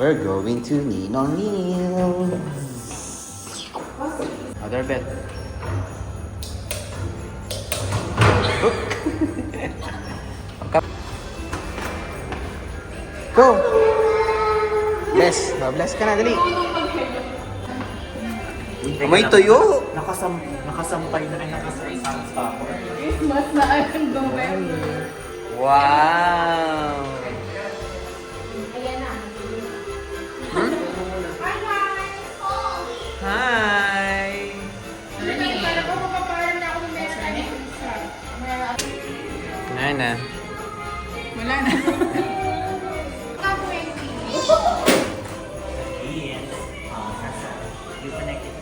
We're going to Ninong Hill. Other bet. Go! Bless. Bless ka na, dali. May tuyo. Nakasampay na rin nakasampay. Mas na ang November. Wow! Ayan na. Hi! Kala ko mapaparang na ako ng meron na isa. Ayan na. Wala na. Yes. You connected.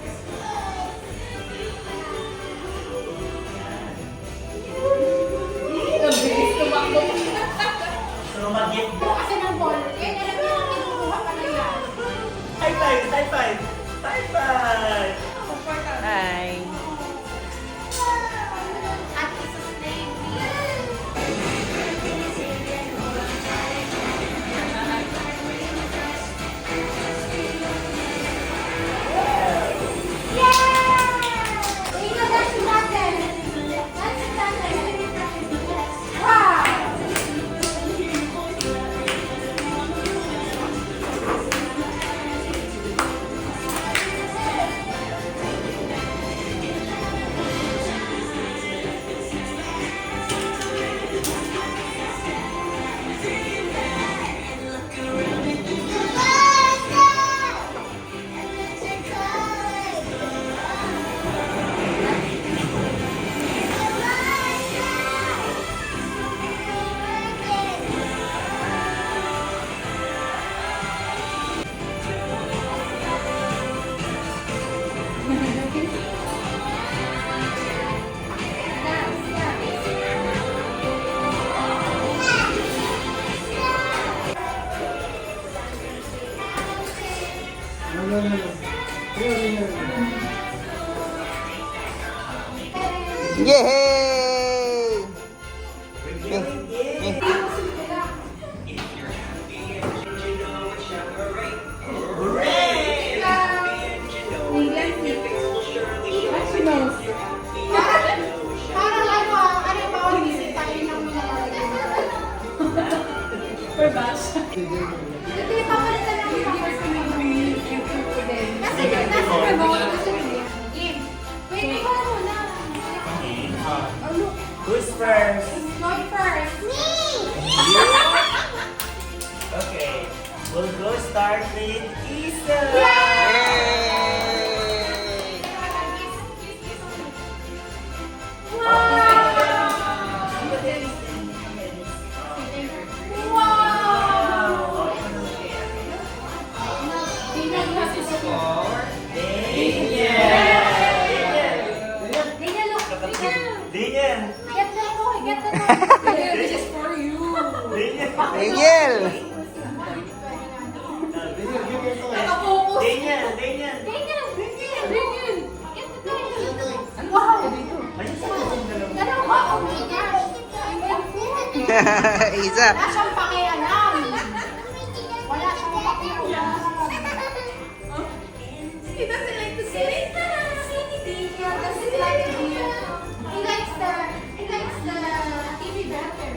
So, mag-get Kasi ng ball. Yan, alam niyo, kinukuha ka na yan. high five! High five! High five! Hi! At isa-snake. Yay! Parang ano ba ako bisita yun ng mga Per batch. Hindi, papalitan lang yung kasi nasa remote kasi game. Wait, ikaw muna. Oh, look. Who's first? Not first. Me! Okay. We'll go start with Isa! Daniel! This is for you. Miguel! Nakafocus. Daniel! Isa. Wala siyang pakialam. Wala siyang pakialam. He doesn't like to say. He doesn't like it here. He likes the TV better.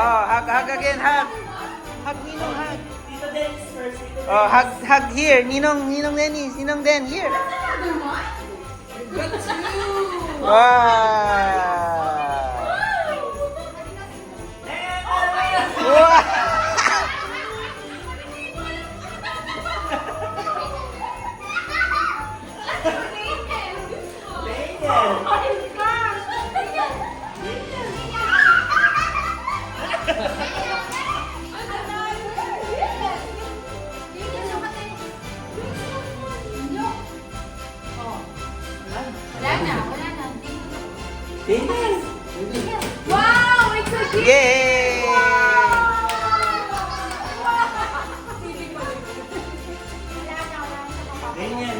Oh, hug again, hug. Hug, Ninong, hug. Tito Dennis first. Tito Oh, Dennis. hug here. Ninong Dennis. Ninong Den, here. Another one? Good too. Wow! Wow! Daniel! Wala na. Daniel! Wow! It's a gift! Yay! Daniel!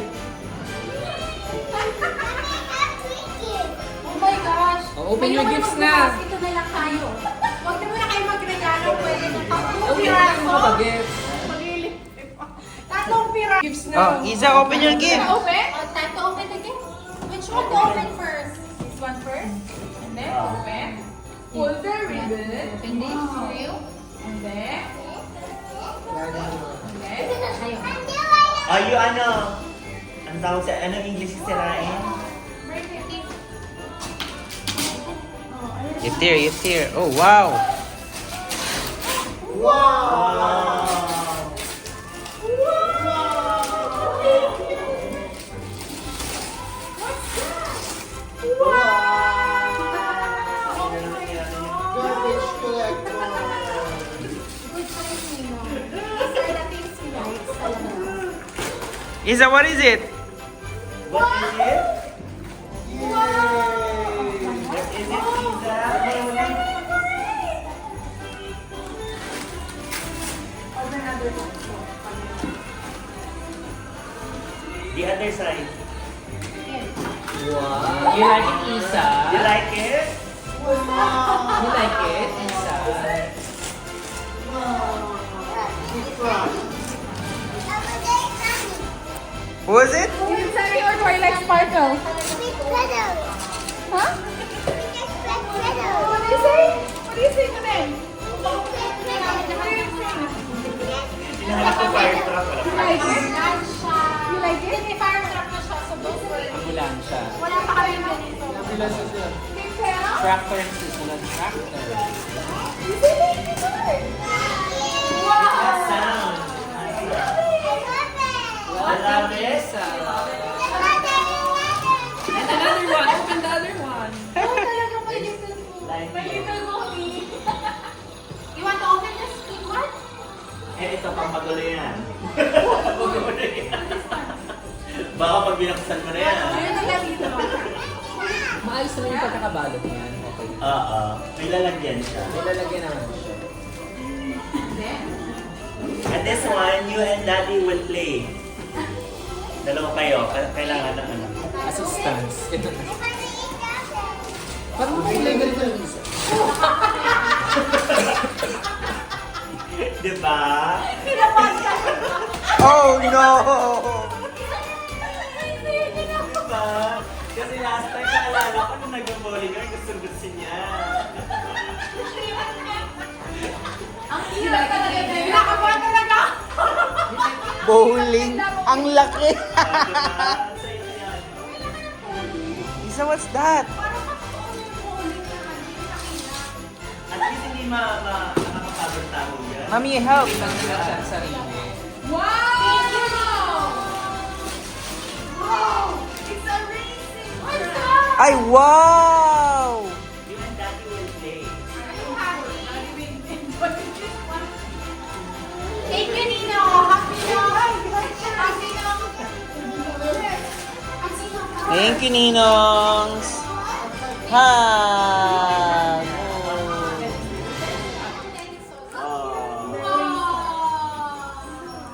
Oh my gosh! Open your gifts na. Ito na lang tayo. Huwag na muna kayo magregalo Mga bagets. Tatlong piraso. Gifts na. Oh, Iza, open your gift. Open? Time to open the gift. Which one to open first? This one first? And then open. Pull the ribbon. Open this for you. And then, You ano? Ang tawag sa, anong English sirain? Gift here, gift here. Oh, wow. Wow! Garbage collector. Iza, what is it? What is it? Yay! What is it, Isa? The other side. wow. You like it, Isa? You like it? You like it, Isa? Who is it? Sunny or Twilight Sparkle? Huh? What do you say? What do you say to them? What do you say? Hinahanap ko fire truck. You like it? You like it? May fire truck na siya, so both were Ambulansya. wala pa kami ganito. Ambulansya siya. May pera? Tractor and susunod tractor. You say thank you, sir. That sound. I love it. Isa. And another one. Open the other one. Oh, talaga my little boy. My little boy. You want to open this big one? Eh, ito pang magulo yan. Baka pag binaksan mo na yan. Ayun na lang dito. Maayos naman yung pagkakabalot niyan. Okay. Oo. May lalagyan siya. May lalagyan naman siya. And this one, you and Daddy will play. Dalawa kayo. Kailangan ng ano. Assistance. Ito na. Parang makulay ganito yung Isa. Diba? Oh, no. Diba? Kasi last time naalala ko nung nag-bowling kami, gusto niya. Ang hirap talaga. Nakakawa talaga. Bowling. Ang laki. Diba? Sa ito yan. Isa, what's that? At least hindi nakakapagod tao yan. Mami, help. Ibang nila siya ang sarili. It's amazing. What's that? Ay, wow. You and Daddy will play. Thank you, Nino. Happy Nino. Happy Nino. Thank you, Ninongs. Hug.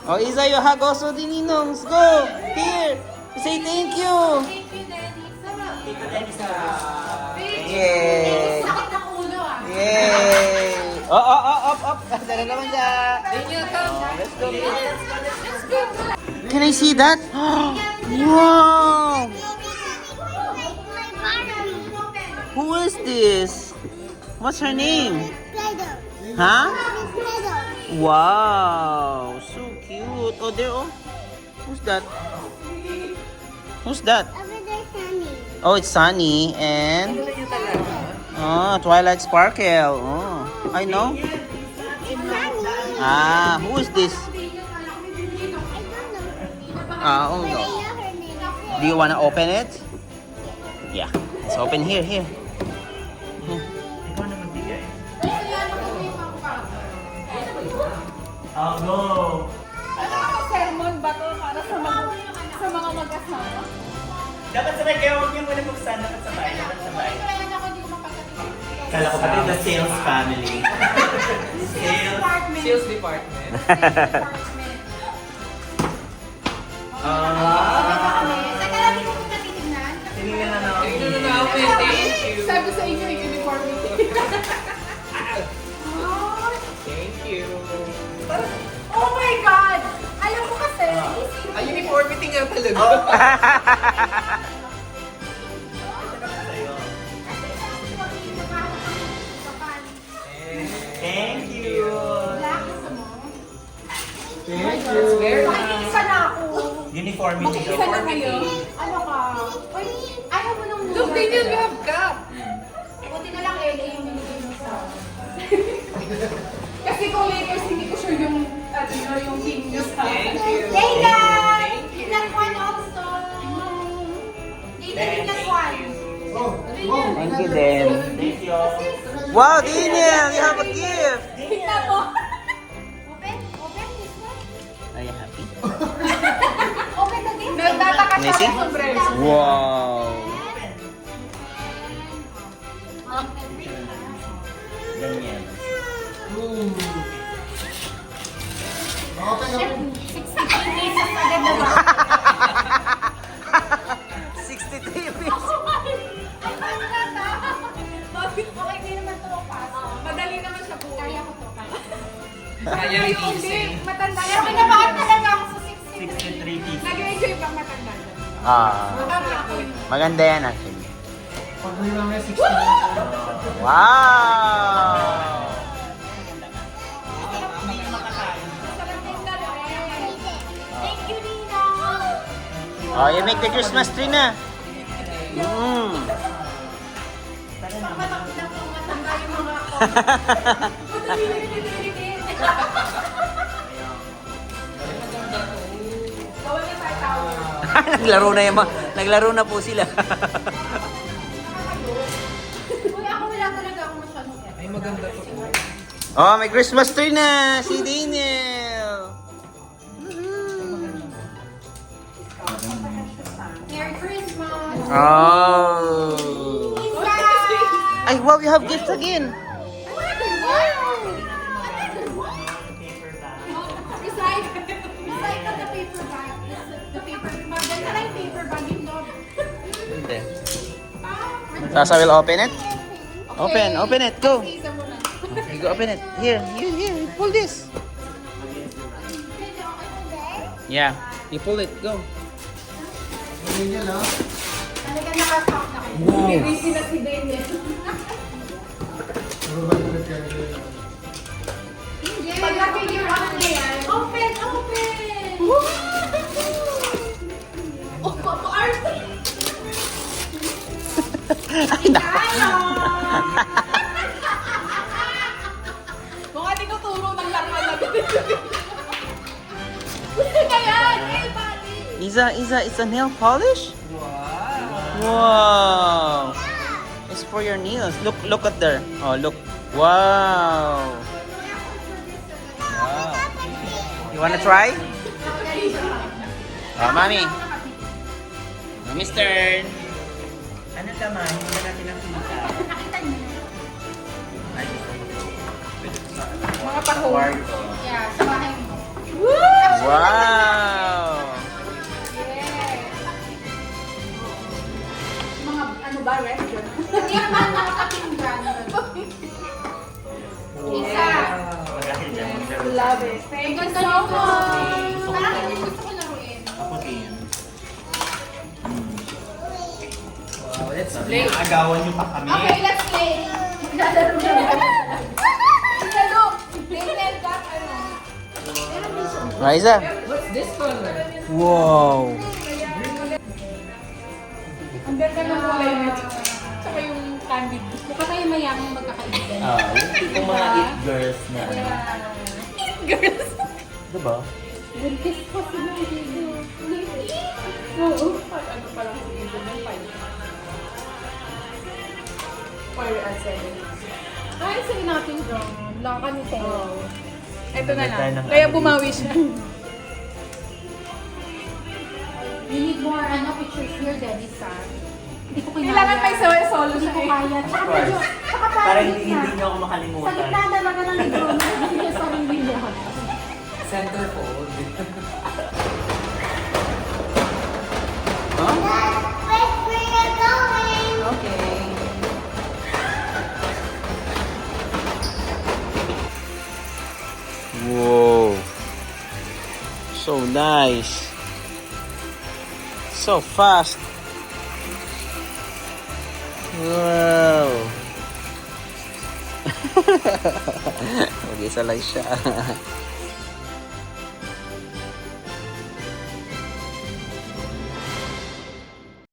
Oh, Iza, you hug also the Ninongs. Go. Here. Say thank you. Thank you, Daddy. Sarap. Tito Dennis na. Yay. Sakit ng ulo ah. Yay. Up. Dala naman siya. Let's go. Can I see that? Wow. Who is this? What's her name? Huh? Wow, so cute. Oh, there. Oh, who's that? Who's that? Oh, it's Sunny and Twilight Sparkle. Oh, I know. Ah, who is this? Oh no. Do you wanna open it? Yeah, let's open here. Ikaw na magbigay. Oh, no. Sermon ba to para sa mga mag-asawa? Dapat sabay kayo. Huwag niyo muna buksan. Dapat sabay. Kaya ako hindi ko mapagkatitin. Kala ko pati the sales family. Sales. Sales department. Teka lang, hindi ko kita titignan. Tinignan na ako. Tingnan na namin. Thank you. Sabi sa inyo, uniformity. Thank you. niya talaga. Thank you. Thank you. Isa na ako. Uniformity daw. Isa na kayo. Ano ka? Uy, ayaw mo nang Look, Daniel, you have cup. Buti na lang LA yung binigay mo sa... Kasi kung Lakers, hindi ko sure yung, yung team nyo sa... Thank you. Leila! Plus one also! Leila, plus one! Oh, Thank you, then. Thank you. Wow, Daniel, you have a gift. Tingnan mo! Open? Open this one? Are you happy? Open the gift? Nagtataka siya Amazing. sa sombrero. Wow. Ganyan. okay na. 63 pesos agad na ba? 63 pesos. Okay, hindi naman ito paso. Madali naman siya po. Kaya ko to. Kaya Hindi, matanda. Pero kinabahan talaga ako sa 63 pieces. Nag-enjoy bang matanda? Maganda yan actually. Pag may mga 60 Wow! Sarap din na Thank you, Nina. Oh, you make the Christmas tree na. Pag matanda yung mga ako. Gawin na sa tower. Naglaro na po sila. Uy, ako wala talaga ako masyadong Ay, maganda to. Oh, may Christmas tree na si Daniel. Merry Christmas! Oh. Isa! Ay, wow, you have gifts again. Recycle the paper bag. The paper bag. Maganda lang yung paper bag yung dog. Hindi. Sasa will open it? Open it, go. Isa mo na. You go open it. Here, pull this. Yeah, you pull it, go. Ganyan na. Talaga nakasok na kayo. Busy na si Daniel. Puro ba ito nagkakaroon? Pag nag-figure out na yan, open! Oh, arte! Tayo! Mga tinuturo ng laruan na Gusto ka yan! Eh, bali! It's a nail polish? Wow. It's for your nails. Look at there. Oh, look. Wow. You wanna try? Oh, mommy. Mommy's turn. Ano naman? Hindi na natin nakita. Nakita niyo? mga paho. Kwarto. Yeah, sa bahay mo. Wow. Mga ano ba, restaurant? Hindi naman mga kapinggan. Isa. Dahil dyan, maglaro. Love it. Thank you so much. Parang hindi gusto ko laruin. Ako din. Wow, let's play. Agawan niyo pa kami. Okay, let's play. Maglalaro na. Lalo. Daniel got ano. Meron din siya. Liza. What's this color? Wow. Ang ganda ng kulay nito. Tsaka yung candid. Mukha tayo mayamang magkakaibigan. Yung tipong mga it girls na ano. Girls. Diba? Buntis pa si Mary. Oo. Ano pa lang si Ibo ng 5? Or at 7? Ay, sige natin dyan. Laka nito. Ito na Tayo ng lang. Kaya ano bumawi siya. You need more pictures here, Daddy, sa. Hindi ko kinaya. Kailangan may solo Hindi siya ko eh. kaya. Tsaka Of course. medyo, tsaka Para parang hindi niyo ako Sa makalimutan. gitna talaga ng libro na hindi niya sarili niya. Centerfold. Okay. Whoa. So nice. So fast. Wow. Mag-isa lang siya.